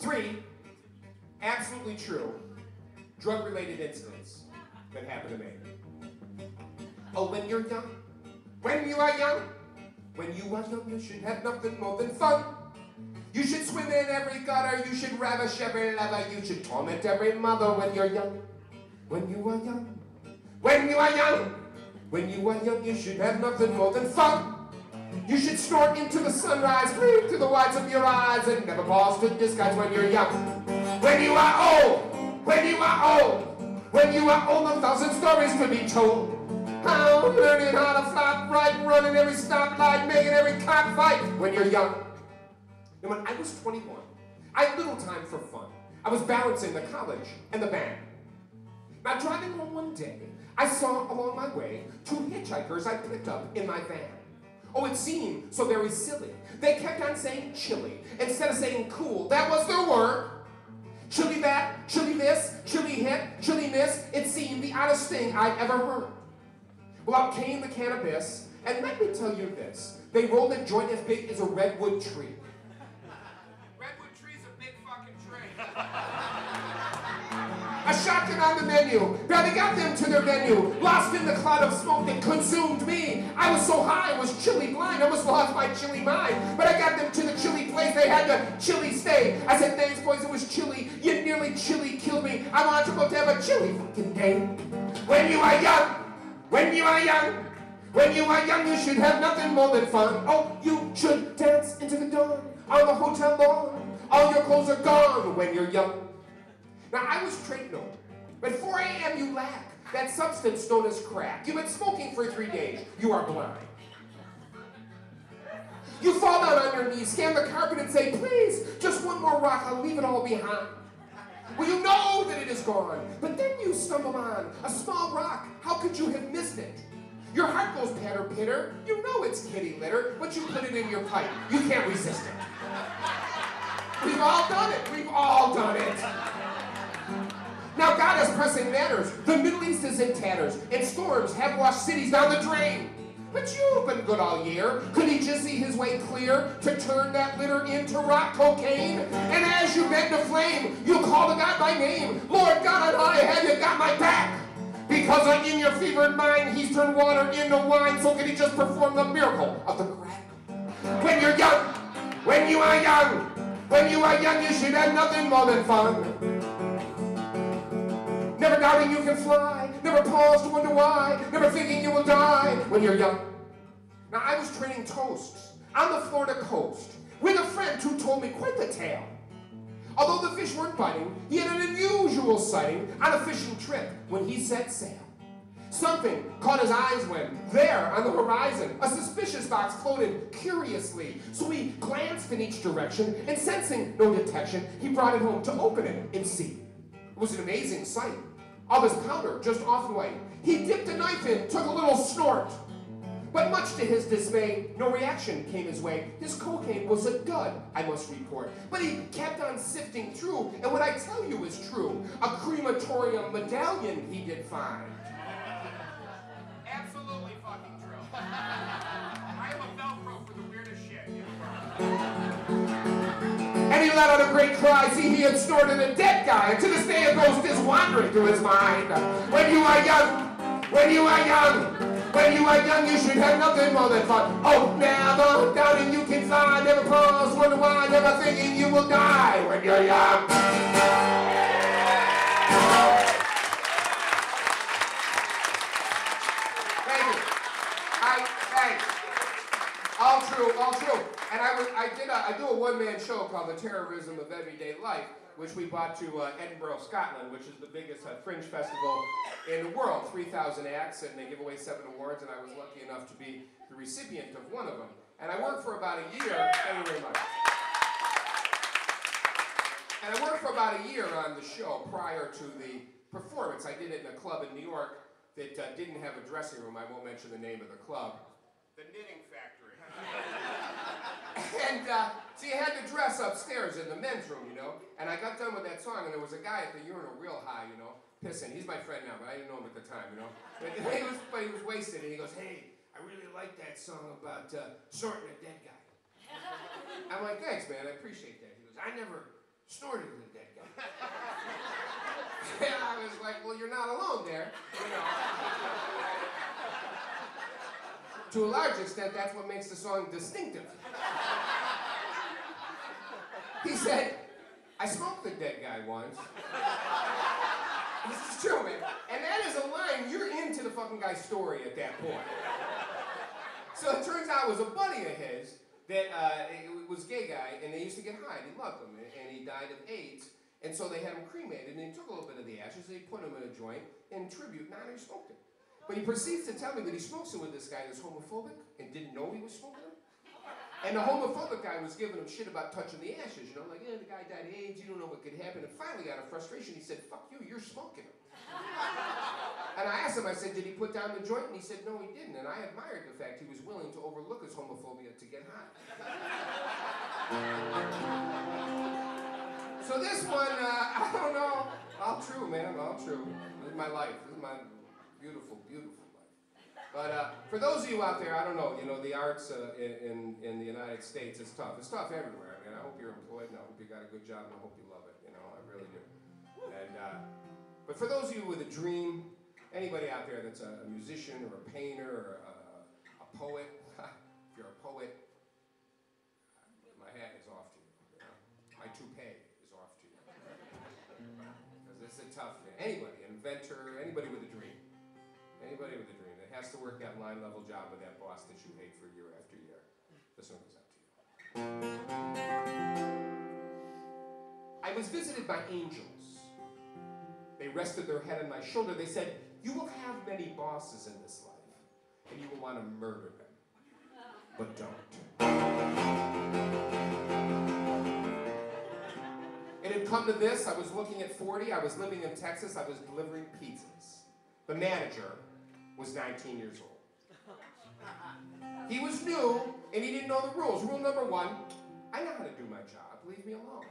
3 absolutely true drug-related incidents that happened to me. Oh, when you're young, when you are young, when you are young, you should have nothing more than fun. You should swim in every gutter, you should ravish every lover, you should torment every mother when you're young. When you are young, when you are young, when you are young, you should have nothing more than fun. You should snort into the sunrise, breathe through the whites of your eyes, and never pause to disguise when you're young. When you are old, when you are old, when you are old, 1,000 stories could be told. How learning how to flop right, running every stoplight, making every cop fight when you're young. And when I was 21, I had little time for fun. I was balancing the college and the band. Now driving home one day, I saw along my way 2 hitchhikers I picked up in my van. Oh, it seemed so very silly. They kept on saying chili instead of saying cool. That was their word. Chili that, chili this, chili hit, chili miss. It seemed the oddest thing I'd ever heard. Well, out came the cannabis, and let me tell you this. They rolled a joint as big as a redwood tree. Redwood tree's a big fucking tree. A shotgun on the menu. Barely got them to their venue. Lost in the cloud of smoke that consumed me. I was so high, I was chilly blind. I almost lost my chilly mind. But I got them to the chilly place. They had to chilly stay. I said, thanks, boys, it was chilly. You nearly chilly killed me. I want to go to have a chilly fucking day. When you are young, when you are young, when you are young, you should have nothing more than fun. Oh, you should dance into the dawn on the hotel lawn. All your clothes are gone when you're young. Now, I was treadmill. At 4 a.m. you lack that substance known as crack. You've been smoking for 3 days. You are blind. You fall down on your knees, scan the carpet and say, please, just one more rock, I'll leave it all behind. Well, you know that it is gone, but then you stumble on a small rock. How could you have missed it? Your heart goes patter, pitter. You know it's kitty litter, but you put it in your pipe. You can't resist it. We've all done it. We've all done it. Now God has pressing matters. The Middle East is in tatters, and storms have washed cities down the drain. But you've been good all year. Could he just see his way clear to turn that litter into rock cocaine? And as you bend to flame, you call the God by name. Lord God on high, have you got my back? Because in your fevered mind, he's turned water into wine. So can he just perform the miracle of the crack? When you're young, when you are young, when you are young, you should have nothing more than fun. Never doubting you can fly, never pause to wonder why, never thinking you will die when you're young. Now I was training toasts on the Florida coast with a friend who told me quite the tale. Although the fish weren't biting, he had an unusual sighting on a fishing trip when he set sail. Something caught his eyes when, there on the horizon, a suspicious box floated curiously. So he glanced in each direction, and sensing no detection, he brought it home to open it and see. It was an amazing sight. All this powder just off and white. He dipped a knife in, took a little snort. But much to his dismay, no reaction came his way. His cocaine was a dud, I must report. But he kept on sifting through, and what I tell you is true. A crematorium medallion he did find. Absolutely fucking true. I am a Velcro for the weirdest shit. And he let out a great cry. See, he had snorted a dead guy, and to this day a ghost is wandering through his mind. When you are young, when you are young, when you are young, you should have nothing more than fun. Oh, never doubting you can fly, never pause, wonder why, never thinking you will die when you're young. Thank you. Thanks. All true, all true. And I do a one-man show called The Terrorism of Everyday Life, which we brought to Edinburgh, Scotland, which is the biggest fringe festival in the world. 3,000 acts, and they give away 7 awards, and I was lucky enough to be the recipient of one of them. And I worked for about a year. Thank you very much. And I worked for about a year on the show prior to the performance. I did it in a club in New York that didn't have a dressing room. I won't mention the name of the club. The Knitting Factory. And so you had to dress upstairs in the men's room, you know. And I got done with that song, and there was a guy at the urinal real high, you know, pissing. He's my friend now, but I didn't know him at the time, you know. But he was wasted, and he goes, hey, I really like that song about snorting a dead guy. I'm like, thanks, man, I appreciate that. He goes, I never snorted at the dead guy. And I was like, well, you're not alone there, you know. To a large extent, that's what makes the song distinctive. He said, I smoked the dead guy once. This is true, man. And that is a line, you're into the fucking guy's story at that point. So it turns out it was a buddy of his that was a gay guy, and they used to get high, and he loved him, and he died of AIDS. And so they had him cremated, and they took a little bit of the ashes, and they put him in a joint in tribute, and he smoked it. But he proceeds to tell me that he smokes it with this guy that's homophobic and didn't know he was smoking them. And the homophobic guy was giving him shit about touching the ashes, you know, like, yeah, the guy died of AIDS, you don't know what could happen. And finally, out of frustration, he said, fuck you, you're smoking them. And I asked him, I said, did he put down the joint? And he said, no, he didn't. And I admired the fact he was willing to overlook his homophobia to get high. So this one, I don't know, all true, man, all true. This is my life, this is my beautiful, beautiful life. But for those of you out there, I don't know, you know, the arts in the United States, it's tough. It's tough everywhere. I mean, I hope you're employed, and I hope you got a good job, and I hope you love it, you know, I really do. And, but for those of you with a dream, anybody out there that's a musician or a painter or a poet, if you're a poet, my hat is off to you, you know? My toupee is off to you. Because it's a tough thing. Anybody, an inventor, anybody with a dream. Anybody with a dream that has to work that line-level job with that boss that you hate for year after year. This one goes out to you. I was visited by angels. They rested their head on my shoulder. They said, you will have many bosses in this life, and you will want to murder them. But don't. It had come to this. I was looking at 40. I was living in Texas. I was delivering pizzas. The manager was 19 years old. He was new, and he didn't know the rules. Rule number 1, I know how to do my job. Leave me alone.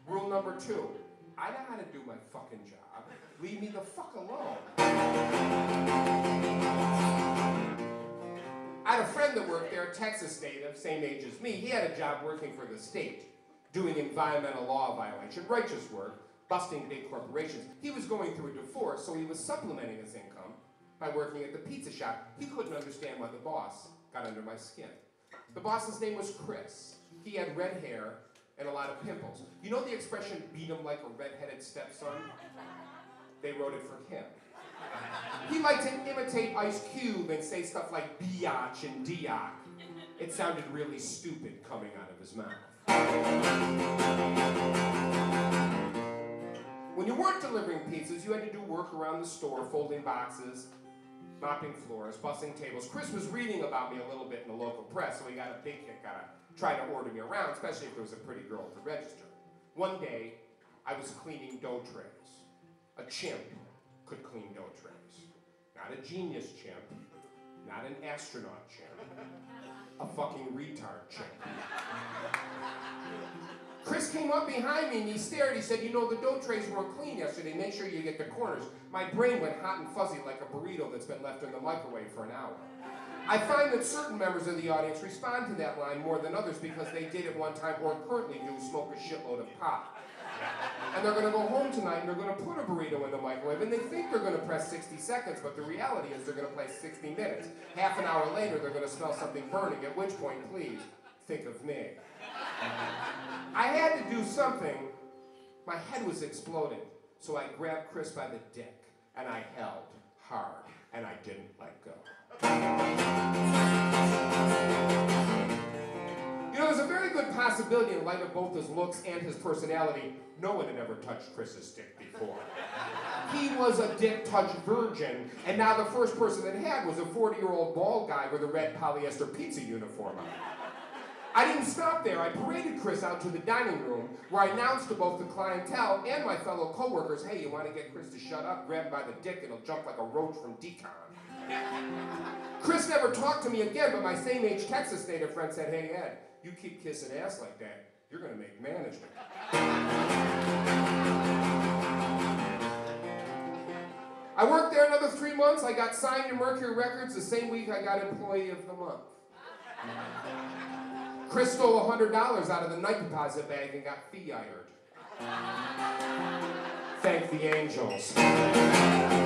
Rule number 2, I know how to do my fucking job. Leave me the fuck alone. I had a friend that worked there, a Texas native, same age as me. He had a job working for the state, doing environmental law violation, righteous work, busting big corporations. He was going through a divorce, so he was supplementing his income by working at the pizza shop. He couldn't understand why the boss got under my skin. The boss's name was Chris. He had red hair and a lot of pimples. You know the expression, beat him like a red-headed stepson? They wrote it for him. He liked to imitate Ice Cube and say stuff like biatch and dioc. It sounded really stupid coming out of his mouth. When you weren't delivering pizzas, you had to do work around the store, folding boxes, mopping floors, bussing tables. Chris was reading about me a little bit in the local press, so he got a big kick out of trying to order me around, especially if there was a pretty girl at the register. One day, I was cleaning dough trays. A chimp could clean dough trays. Not a genius chimp, not an astronaut chimp, a fucking retard chimp. Chris came up behind me and he stared. He said, you know, the dough trays weren't clean yesterday. Make sure you get the corners. My brain went hot and fuzzy like a burrito that's been left in the microwave for an hour. I find that certain members of the audience respond to that line more than others because they did at one time or currently do smoke a shitload of pot. And they're going to go home tonight and they're going to put a burrito in the microwave and they think they're going to press 60 seconds, but the reality is they're going to play 60 minutes. Half an hour later, they're going to smell something burning, at which point, please, think of me. I had to do something. My head was exploding. So I grabbed Chris by the dick and I held hard and I didn't let go. You know, there's a very good possibility in light of both his looks and his personality, no one had ever touched Chris's dick before. He was a dick-touched virgin, and now the first person that had was a 40-year-old bald guy with a red polyester pizza uniform on. I didn't stop there. I paraded Chris out to the dining room where I announced to both the clientele and my fellow co-workers, hey, you want to get Chris to shut up? Grab him by the dick and he'll jump like a roach from decon. Chris never talked to me again, but my same-age Texas native friend said, hey, Ed, you keep kissing ass like that, you're going to make management. I worked there another 3 months. I got signed to Mercury Records the same week I got Employee of the Month. Chris stole $100 out of the night deposit bag and got fee-ired. Thank the angels.